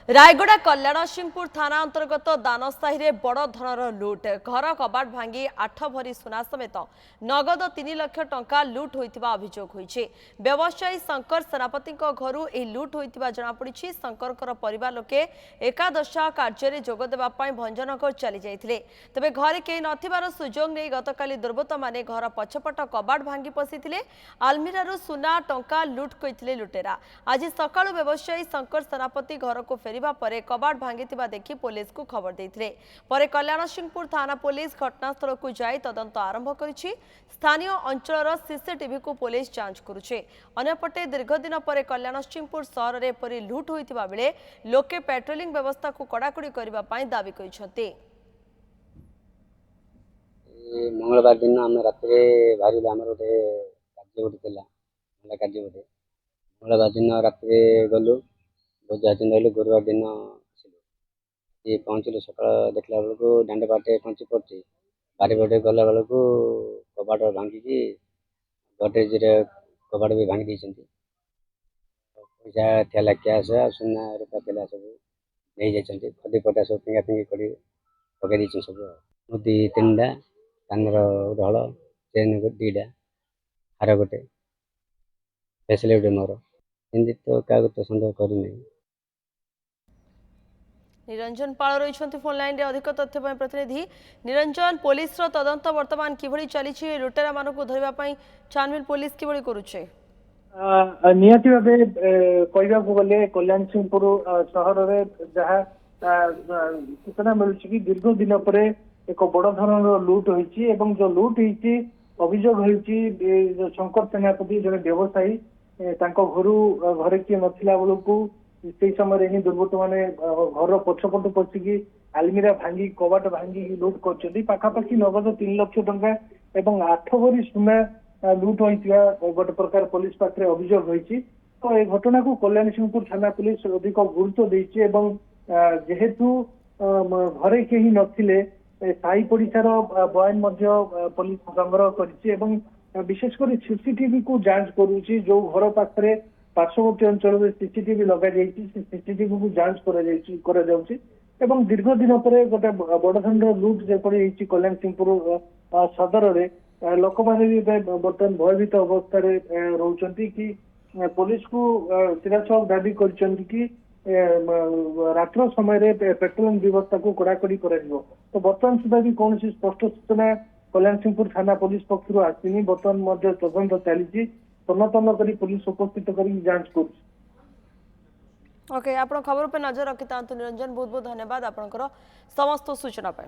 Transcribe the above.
रायगड़ा कल्याण सिंहपुर थाना अंतर्गत दानसाही रे बड़ धरर लुट घर कबाट भांगी 8 भरी सुना समेत नगद 3 लाख टंका लुट होइतिबा अभियोग होइछे। व्यवसायी शंकर सेनापति घर यह लुट होइतिबा जणा पड़िछि। शंकर परिवार लोके एकादश कार्य जोग देबा पई भंजनगर चली जाइथिले। तबे घरे केही नथिबार सुजोग नै गतकाली दुर्बृत्त माने घर पछपट कबाट भांगी पसिथिले। आलमीरारू सुना टंका लुट कइथिले लुटेरा। आज सकाळु व्यवसायी शंकर सेनापति घर को फेरिबा परे कबाट भांगिथिबा देखि पुलिस को खबर देथिले। परे कल्याण सिंहपुर थाना पुलिस घटनास्थल को जाई तदंत आरंभ करिछि। स्थानीय अंचलर सीसीटीवी को पुलिस जांच करुछे। अन्यपटे दीर्घ दिन परे कल्याण सिंहपुर सहर रे परि लुट होइतिबा बेले लोके पेट्रोलिंग व्यवस्था को कड़ाकड़ी करबा पई दाबी करिसथि। मंगलवार दिन आम रात्रे बाहर आमर गोटे कार्य गोटे ना कार्य गोटे मंगलवार दिन रात्रे गलु बुधवार दिन रही गुरुवार दिन आसिलु पहुँचलु सका देखला बेलू दांड बाटे पंची पड़ी बारी बाटे गला बेलू कबाट भांगिकी गडरेज कबाट भी भांगी देती पैसा थेला कैश सुना रूपा थेला सब नहीं जाती खदी पटा सब फिंगा फिंगी कर पकई सब मुदी 3टा कानर हल चेन 2टा हार गोटे फैसले गोटे मोर हिंदी तो क्या तो सन्देह करूना। निरंजन पाल रही फोन लाइन रे अधिक तथ्य प्रतिनिधि निरंजन पुलिस रो तदंत वर्तमान किभଳି चली लुटेरा मान को धरबा पई छानबिन पुलिस किभଳି करूछे निहाती भावे कहवा गले कल्याण सिंहपुर सहर में जहाँ सूचना मिलूँ कि दीर्घ दिन पर एक बड़ धरण लुट होती जो लुट होती अभियोग होती शंकर सेनापति जड़े व्यवसायी घर घरे किए नथिला बेलू से समय ही दुर्बृत्त मैंने घर पछपट पशिकी आलमीरा भांगी कबाट भांगी लुट कर पाखापाखि नगद 3 लाख टंका एवं 8 भरी सुना लुट होता गोटे प्रकार पुलिस पाखे अभियोग होती। तो ये घटना को कल्याण सिंहपुर थाना पुलिस अधिक गुरुत्व देती जेहेतु घरे कहीं नथिले साई पड़िशार बयान पुलिस संग्रह कर विशेषकर सीसीटीवी को जांच करुच्ची जो घर पाखे पार्श्ववर्ती अंचल में सीसीटीवी लगा सीसीटीवी को जांच कर दीर्घ दिन पर गोटे बड़ धरण लुट जपरी कल्याण सिंहपुर सदर में लोक मैंने भी बर्तमान भयभीत अवस्था रोचंती कि पुलिस को चिराचक दाबी कि रात्र समय पेट्रोलिंग व्यवस्था को कड़ाकड़ी कर तो बर्तमान सुधा भी कौन स्पष्ट सूचना कल्याण सिंहपुर थाना पुलिस पक्ष आसनी बर्तमान तदंत चली तन्न करी पुलिस उपस्थित कर जांच कर। ओके आप खबर पर नजर रखि निरंजन बहुत बहुत धन्यवाद आपनकर समस्त सूचना पर।